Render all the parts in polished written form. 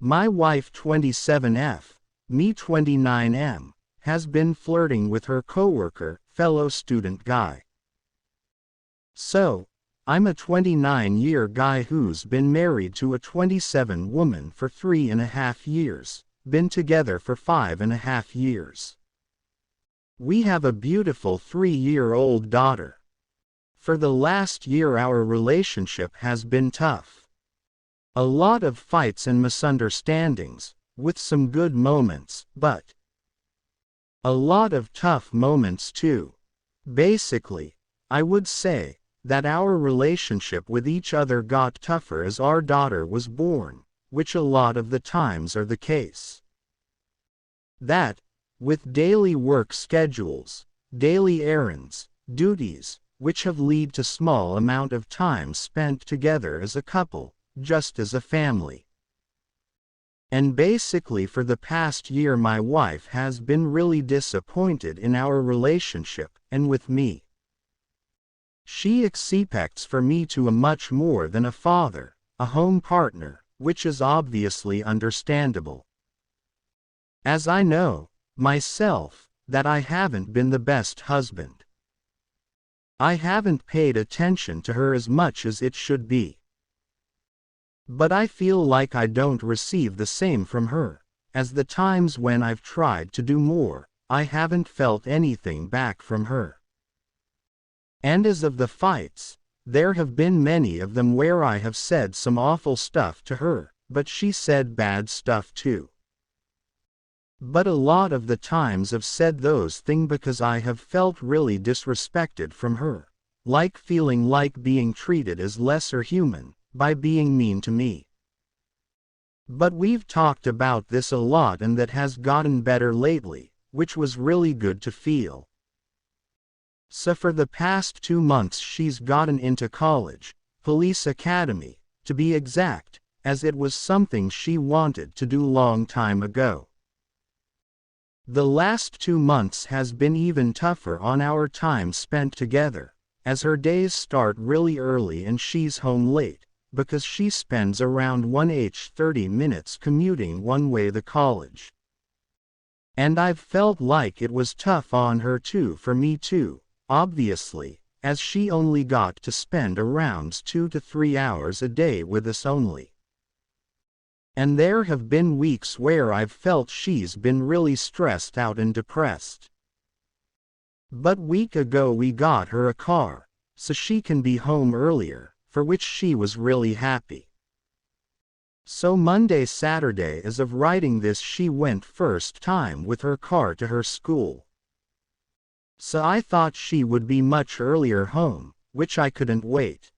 My wife 27F, me 29M, has been flirting with her coworker, fellow student guy. So, I'm a 29-year guy who's been married to a 27 woman for 3.5 years, been together for 5.5 years. We have a beautiful 3-year-old daughter. For the last year our relationship has been tough. A lot of fights and misunderstandings, with some good moments, but a lot of tough moments too. Basically, I would say that our relationship with each other got tougher as our daughter was born, which a lot of the times are the case. That, with daily work schedules, daily errands, duties, which have led to small amount of time spent together as a couple, just as a family. And basically for the past year my wife has been really disappointed in our relationship, and with me. She expects for me to be much more than a father, a home partner, which is obviously understandable. As I know, myself, that I haven't been the best husband. I haven't paid attention to her as much as it should be. But I feel like I don't receive the same from her, as the times when I've tried to do more, I haven't felt anything back from her. And as of the fights, there have been many of them where I have said some awful stuff to her, but she said bad stuff too. But a lot of the times I've said those things because I have felt really disrespected from her, like feeling like being treated as lesser human, by being mean to me. But we've talked about this a lot and that has gotten better lately, which was really good to feel. So for the past 2 months she's gotten into college, police academy, to be exact, as it was something she wanted to do long time ago. The last 2 months has been even tougher on our time spent together, as her days start really early and she's home late, because she spends around 30 minutes commuting one way to college. And I've felt like it was tough on her too, for me too, obviously, as she only got to spend around 2 to 3 hours a day with us only. And there have been weeks where I've felt she's been really stressed out and depressed. But a week ago we got her a car, so she can be home earlier, for which she was really happy. So Monday Saturday as of writing this she went first time with her car to her school. So I thought she would be much earlier home, which I couldn't wait.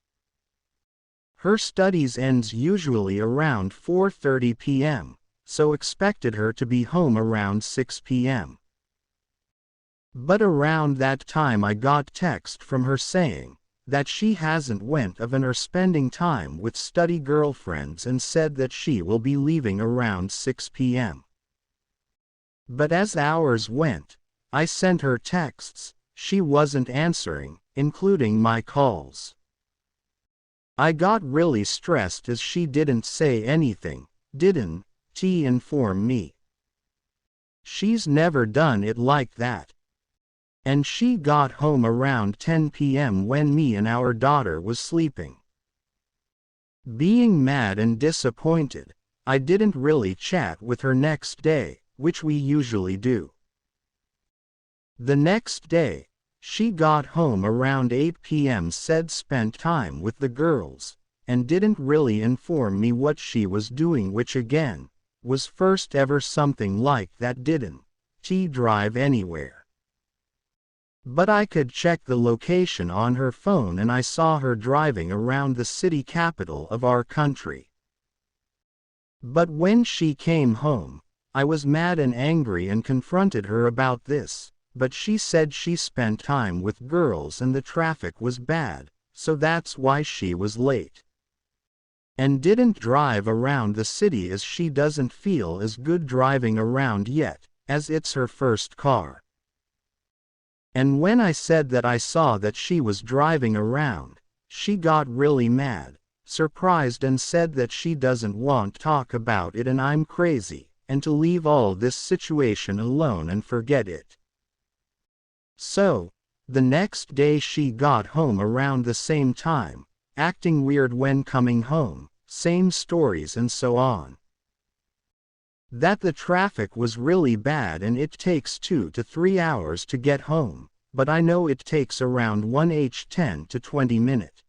Her studies ends usually around 4:30 p.m., so expected her to be home around 6 p.m. But around that time I got text from her saying that she hasn't went of and are spending time with study girlfriends and said that she will be leaving around 6 p.m. But as hours went, I sent her texts, she wasn't answering, including my calls. I got really stressed as she didn't say anything, didn't inform me. She's never done it like that. And she got home around 10 p.m. when me and our daughter was sleeping. Being mad and disappointed, I didn't really chat with her next day, which we usually do. The next day, she got home around 8 p.m. said spent time with the girls, and didn't really inform me what she was doing, which again, was first ever something like that. Didn't drive anywhere. But I could check the location on her phone and I saw her driving around the city capital of our country. But when she came home, I was mad and angry and confronted her about this, but she said she spent time with girls and the traffic was bad, so that's why she was late. And didn't drive around the city as she doesn't feel as good driving around yet, as it's her first car. And when I said that I saw that she was driving around, she got really mad, surprised, and said that she doesn't want to talk about it and I'm crazy, and to leave all this situation alone and forget it. So, the next day she got home around the same time, acting weird when coming home, same stories and so on. That the traffic was really bad and it takes 2 to 3 hours to get home, but I know it takes around 10 to 20 minutes.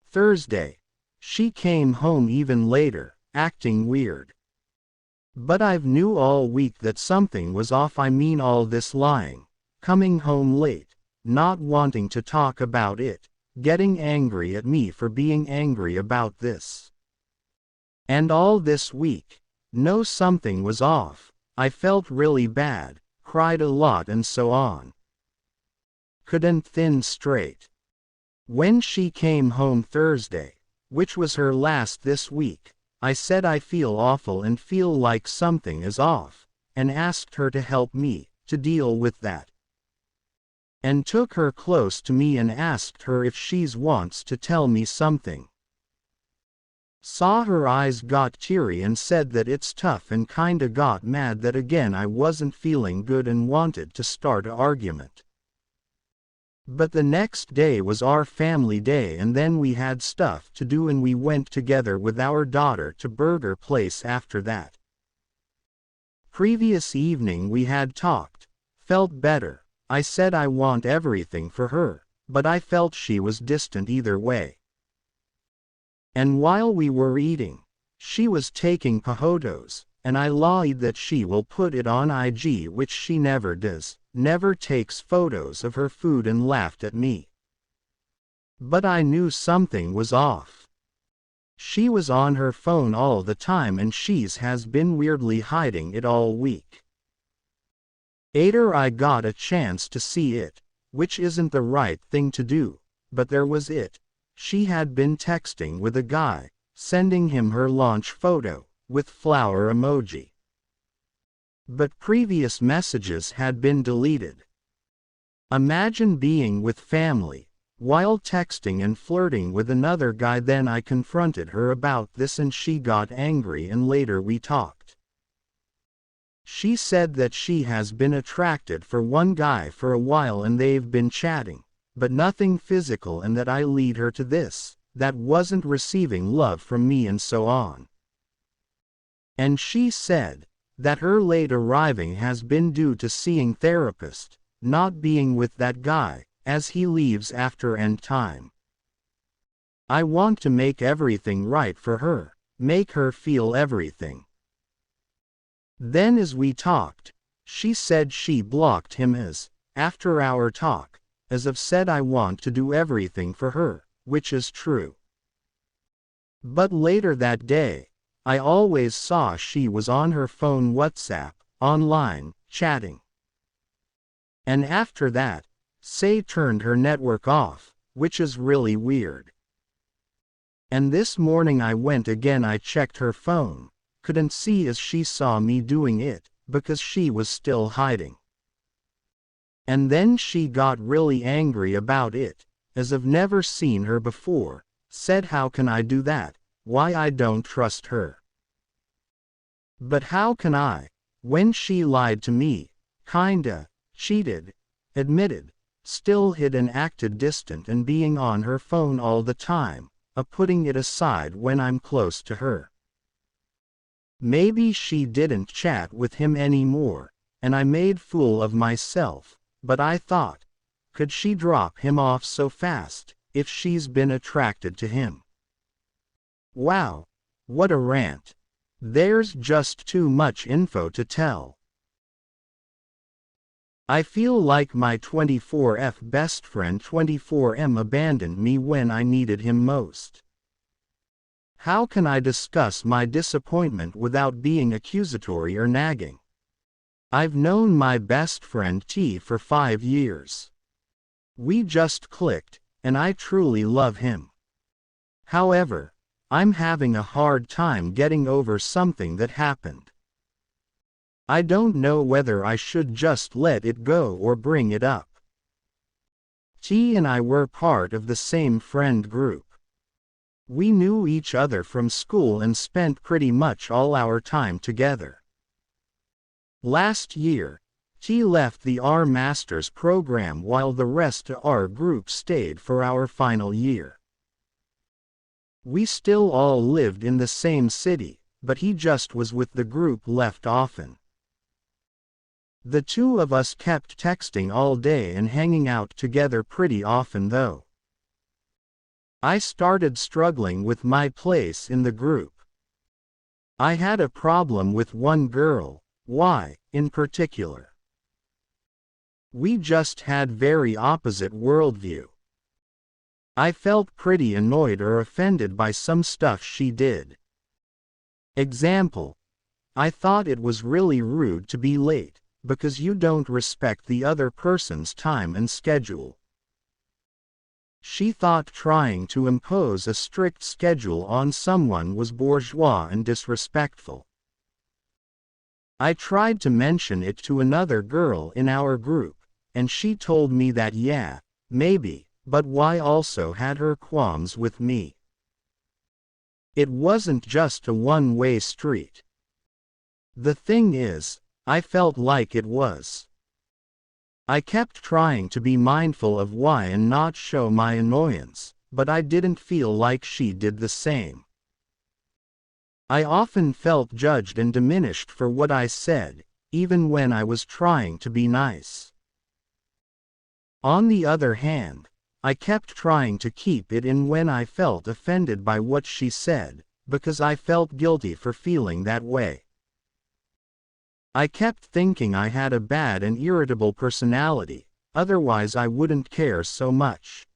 Thursday, she came home even later, acting weird. But I've knew all week that something was off. I mean, all this lying, coming home late, not wanting to talk about it, getting angry at me for being angry about this. And all this week, no, something was off. I felt really bad, cried a lot and so on. Couldn't think straight. When she came home Thursday, which was her last this week, I said I feel awful and feel like something is off, and asked her to help me to deal with that. And took her close to me and asked her if she wants to tell me something. Saw her eyes got teary and said that it's tough, and kinda got mad that again I wasn't feeling good and wanted to start an argument. But the next day was our family day and then we had stuff to do and we went together with our daughter to burger place after that. Previous evening we had talked, felt better. I said I want everything for her, but I felt she was distant either way. And while we were eating, she was taking photos, and I lied that she will put it on IG, which she never does, never takes photos of her food, and laughed at me. But I knew something was off. She was on her phone all the time and has been weirdly hiding it all week. Later I got a chance to see it, which isn't the right thing to do, but there was it. She had been texting with a guy, sending him her launch photo, with flower emoji. But previous messages had been deleted. Imagine being with family, while texting and flirting with another guy. Then I confronted her about this and she got angry and later we talked. She said that she has been attracted for one guy for a while and they've been chatting, but nothing physical, and that I lead her to this, that wasn't receiving love from me and so on. And she said that her late arriving has been due to seeing therapist, not being with that guy, as he leaves after end time. I want to make everything right for her, make her feel everything. Then as we talked, she said she blocked him after our talk, as I've said I want to do everything for her, which is true. But later that day, I always saw she was on her phone, WhatsApp, online, chatting. And after that, turned her network off, which is really weird. And this morning I went again, I checked her phone, couldn't see as she saw me doing it, because she was still hiding. And then she got really angry about it, as I've never seen her before, said how can I do that, why I don't trust her. But how can I, when she lied to me, kinda, cheated, admitted, still hid and acted distant and being on her phone all the time, putting it aside when I'm close to her. Maybe she didn't chat with him anymore, and I made fool of myself, but I thought, could she drop him off so fast, if she's been attracted to him? Wow, what a rant. There's just too much info to tell. I feel like my 24F best friend 24M abandoned me when I needed him most. How can I discuss my disappointment without being accusatory or nagging? I've known my best friend T for 5 years. We just clicked, and I truly love him. However, I'm having a hard time getting over something that happened. I don't know whether I should just let it go or bring it up. T and I were part of the same friend group. We knew each other from school and spent pretty much all our time together. Last year, she left the R Masters program while the rest of our group stayed for our final year. We still all lived in the same city, but he just was with the group left often. The two of us kept texting all day and hanging out together pretty often though. I started struggling with my place in the group. I had a problem with one girl, Y, in particular. We just had very opposite worldview. I felt pretty annoyed or offended by some stuff she did. Example: I thought it was really rude to be late, because you don't respect the other person's time and schedule. She thought trying to impose a strict schedule on someone was bourgeois and disrespectful. I tried to mention it to another girl in our group, and she told me that yeah, maybe, but Y also had her qualms with me. It wasn't just a one-way street. The thing is, I felt like it was. I kept trying to be mindful of Y and not show my annoyance, but I didn't feel like she did the same. I often felt judged and diminished for what I said, even when I was trying to be nice. On the other hand, I kept trying to keep it in when I felt offended by what she said, because I felt guilty for feeling that way. I kept thinking I had a bad and irritable personality, otherwise I wouldn't care so much.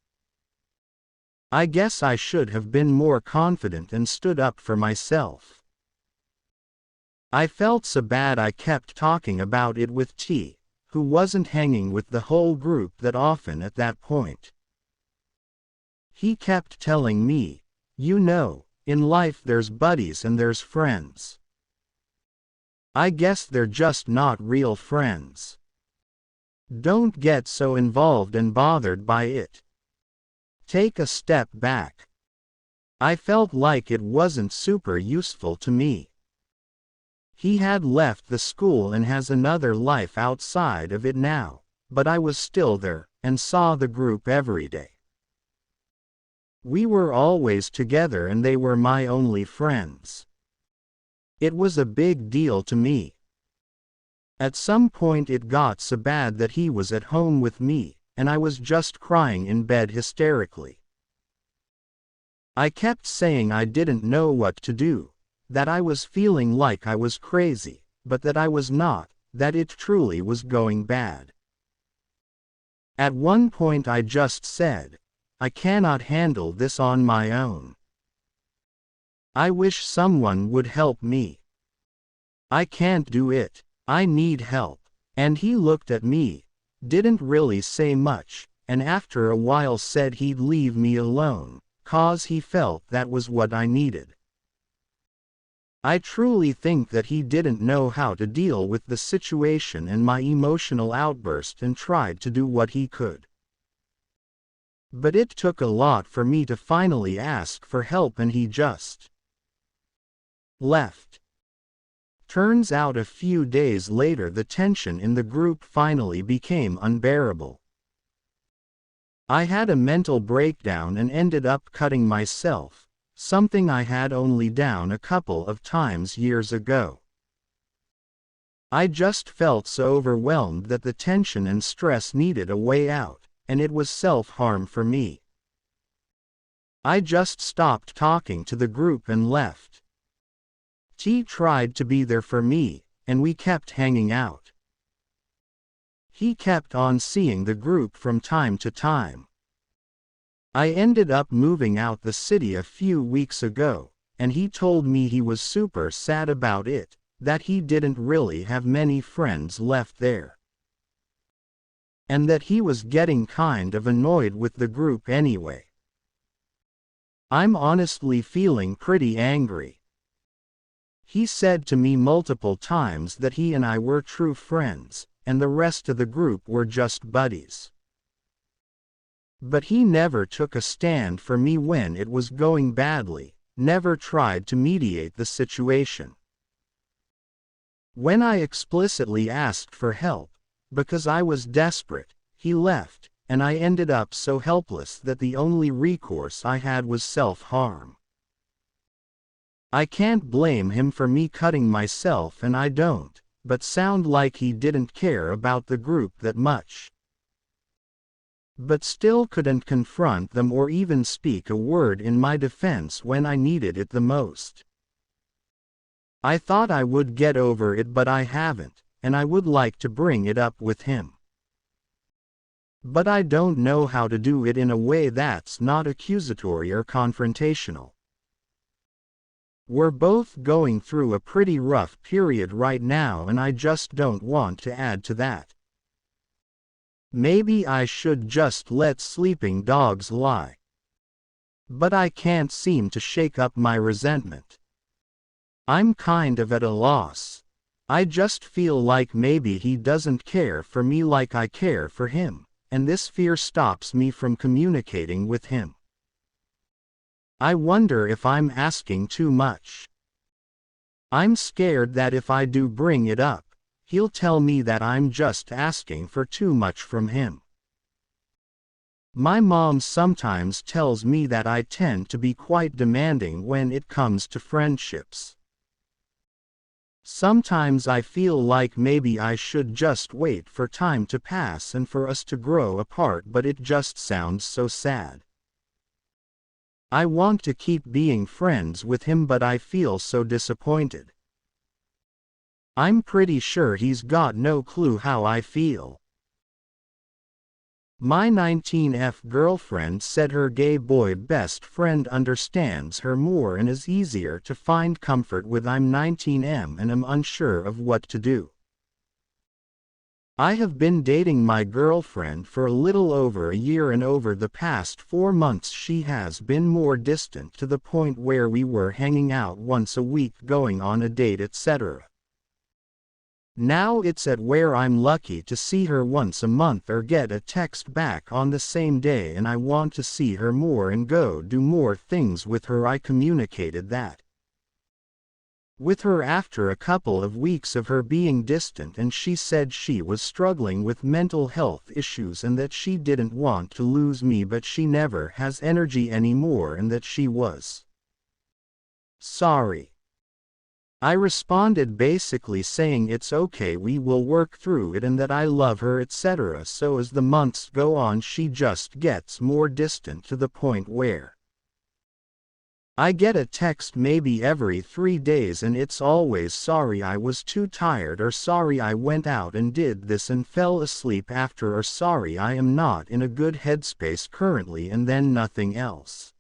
I guess I should have been more confident and stood up for myself. I felt so bad I kept talking about it with T, who wasn't hanging with the whole group that often at that point. He kept telling me, you know, in life there's buddies and there's friends. I guess they're just not real friends. Don't get so involved and bothered by it. Take a step back. I felt like it wasn't super useful to me. He had left the school and has another life outside of it now, but I was still there, and saw the group every day. We were always together and they were my only friends. It was a big deal to me. At some point it got so bad that he was at home with me, and I was just crying in bed hysterically. I kept saying I didn't know what to do, that I was feeling like I was crazy, but that I was not, that it truly was going bad. At one point I just said, I cannot handle this on my own. I wish someone would help me. I can't do it. I need help. And he looked at me, didn't really say much, and after a while said he'd leave me alone, 'cause he felt that was what I needed. I truly think that he didn't know how to deal with the situation and my emotional outburst and tried to do what he could. But it took a lot for me to finally ask for help and he just left. Turns out a few days later the tension in the group finally became unbearable. I had a mental breakdown and ended up cutting myself, something I had only done a couple of times years ago. I just felt so overwhelmed that the tension and stress needed a way out, and it was self-harm for me. I just stopped talking to the group and left. T tried to be there for me, and we kept hanging out. He kept on seeing the group from time to time. I ended up moving out the city a few weeks ago, and he told me he was super sad about it, that he didn't really have many friends left there. And that he was getting kind of annoyed with the group anyway. I'm honestly feeling pretty angry. He said to me multiple times that he and I were true friends, and the rest of the group were just buddies. But he never took a stand for me when it was going badly, never tried to mediate the situation. When I explicitly asked for help, because I was desperate, he left, and I ended up so helpless that the only recourse I had was self-harm. I can't blame him for me cutting myself, and I don't, but sound like he didn't care about the group that much. But still couldn't confront them or even speak a word in my defense when I needed it the most. I thought I would get over it, but I haven't, and I would like to bring it up with him. But I don't know how to do it in a way that's not accusatory or confrontational. We're both going through a pretty rough period right now, and I just don't want to add to that. Maybe I should just let sleeping dogs lie. But I can't seem to shake up my resentment. I'm kind of at a loss. I just feel like maybe he doesn't care for me like I care for him, and this fear stops me from communicating with him. I wonder if I'm asking too much. I'm scared that if I do bring it up, he'll tell me that I'm just asking for too much from him. My mom sometimes tells me that I tend to be quite demanding when it comes to friendships. Sometimes I feel like maybe I should just wait for time to pass and for us to grow apart, but it just sounds so sad. I want to keep being friends with him, but I feel so disappointed. I'm pretty sure he's got no clue how I feel. My 19F girlfriend said her gay boy best friend understands her more and is easier to find comfort with. I'm 19M and am unsure of what to do. I have been dating my girlfriend for a little over a year, and over the past 4 months she has been more distant, to the point where we were hanging out once a week, going on a date, etc. Now it's at where I'm lucky to see her once a month or get a text back on the same day, and I want to see her more and go do more things with her. I communicated that with her after a couple of weeks of her being distant, and she said she was struggling with mental health issues and that she didn't want to lose me, but she never has energy anymore, and that she was sorry. I responded basically saying it's okay, we will work through it, and that I love her, etc. So as the months go on she just gets more distant, to the point where I get a text maybe every 3 days, and it's always sorry I was too tired, or sorry I went out and did this and fell asleep after, or sorry I am not in a good headspace currently, and then nothing else.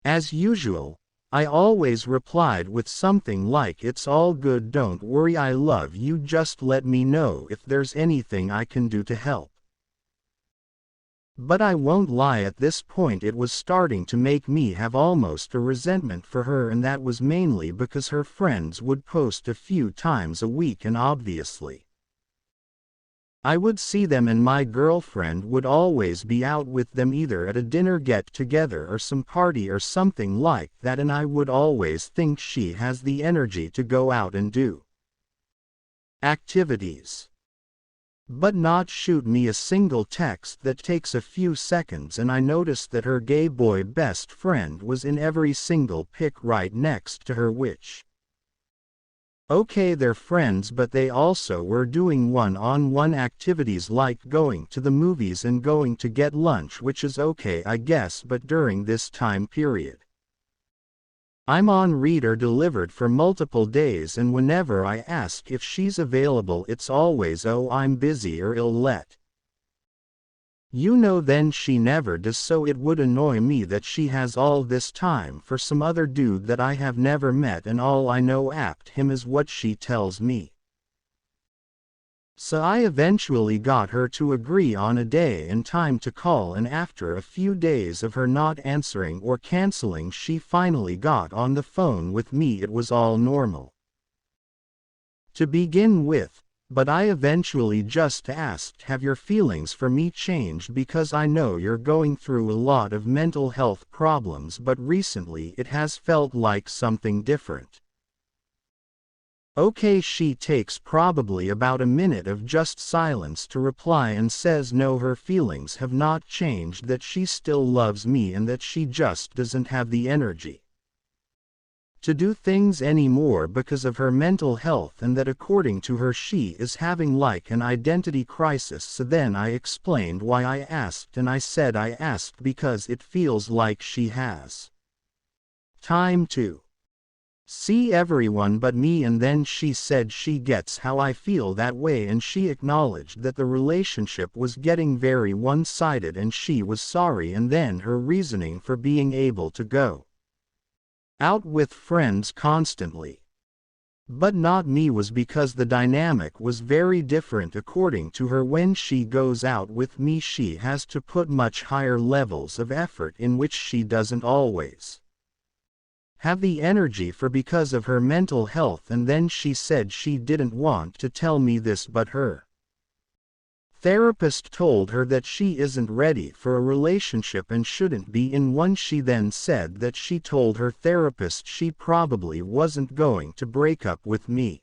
As usual, I always replied with something like, "It's all good, don't worry, I love you, just let me know if there's anything I can do to help." But I won't lie, at this point it was starting to make me have almost a resentment for her, and that was mainly because her friends would post a few times a week, and obviously I would see them, and my girlfriend would always be out with them, either at a dinner get-together or some party or something like that, and I would always think she has the energy to go out and do activities, but not shoot me a single text that takes a few seconds. And I noticed that her gay boy best friend was in every single pic right next to her, which, okay, they're friends, but they also were doing one-on-one activities like going to the movies and going to get lunch, which is okay I guess, but during this time period I'm on read or delivered for multiple days, and whenever I ask if she's available it's always, "Oh, I'm busy," or "I'll let you know." Then she never does, so it would annoy me that she has all this time for some other dude that I have never met, and all I know apt him, is what she tells me. So I eventually got her to agree on a day and time to call, and after a few days of her not answering or canceling she finally got on the phone with me. It was all normal. To begin with, But I eventually just asked, have your feelings for me changed, because I know you're going through a lot of mental health problems, but recently it has felt like something different. Okay, she takes probably about a minute of just silence to reply and says no, her feelings have not changed, that she still loves me and that she just doesn't have the energy to do things anymore because of her mental health, and that according to her she is having like an identity crisis. So then I explained why I asked, and I said I asked because it feels like she has time to see everyone but me, and then she said she gets how I feel that way, and she acknowledged that the relationship was getting very one-sided and she was sorry, and then her reasoning for being able to go out with friends constantly, but not me, was because the dynamic was very different. According to her, when she goes out with me she has to put much higher levels of effort in which she doesn't always have the energy for because of her mental health. And then she said she didn't want to tell me this, but her therapist told her that she isn't ready for a relationship and shouldn't be in one. She then said that she told her therapist she probably wasn't going to break up with me.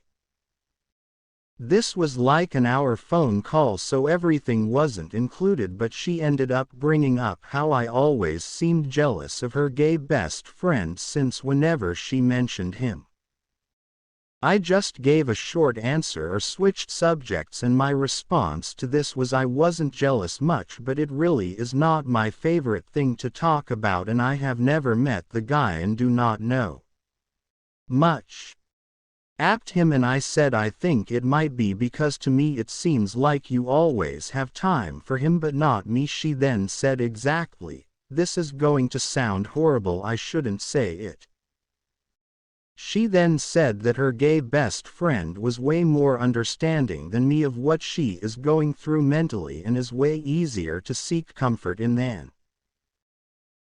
This was like an hour phone call, so everything wasn't included, but she ended up bringing up how I always seemed jealous of her gay best friend, since whenever she mentioned him I just gave a short answer or switched subjects, and my response to this was I wasn't jealous much, but it really is not my favorite thing to talk about, and I have never met the guy and do not know much about him. And I said I think it might be because to me it seems like you always have time for him but not me. She then said, exactly, this is going to sound horrible, I shouldn't say it. She then said that her gay best friend was way more understanding than me of what she is going through mentally, and is way easier to seek comfort in than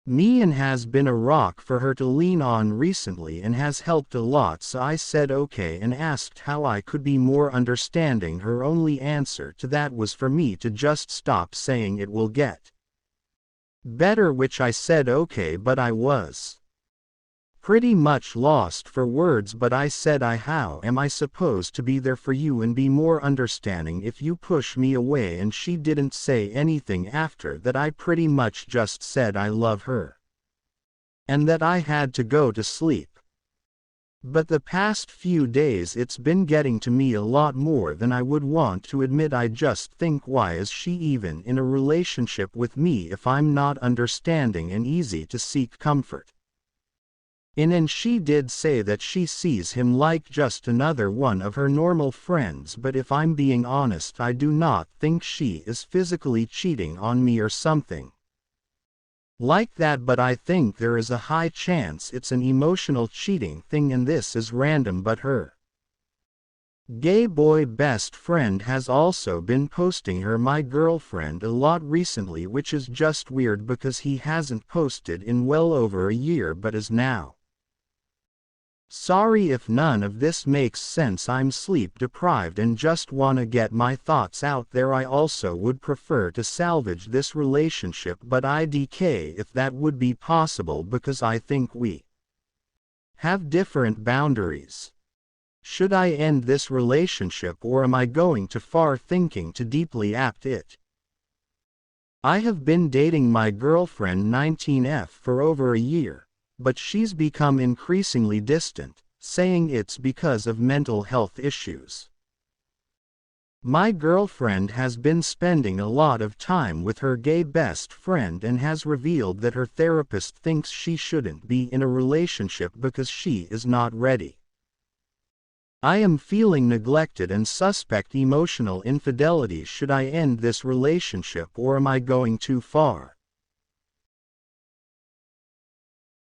me, and has been a rock for her to lean on recently and has helped a lot. So I said okay and asked how I could be more understanding. Her only answer to that was for me to just stop saying it will get better, which I said okay, but I was pretty much lost for words. But I said, how am I supposed to be there for you and be more understanding if you push me away? And she didn't say anything after that. I pretty much just said I love her and that I had to go to sleep. But the past few days it's been getting to me a lot more than I would want to admit. I just think, why is she even in a relationship with me if I'm not understanding and easy to seek comfort in? And she did say that she sees him like just another one of her normal friends, but if I'm being honest, I do not think she is physically cheating on me or something like that, but I think there is a high chance it's an emotional cheating thing, and this is random. But her gay boy best friend has also been posting her my girlfriend a lot recently, which is just weird because he hasn't posted in well over a year but is now. Sorry if none of this makes sense. I'm sleep deprived and just wanna get my thoughts out there. I also would prefer to salvage this relationship, but IDK if that would be possible, because I think we have different boundaries. Should I end this relationship, or am I going too far thinking too deeply apt it? I have been dating my girlfriend 19F for over a year, but she's become increasingly distant, saying it's because of mental health issues. My girlfriend has been spending a lot of time with her gay best friend and has revealed that her therapist thinks she shouldn't be in a relationship because she is not ready. I am feeling neglected and suspect emotional infidelity. Should I end this relationship, or am I going too far?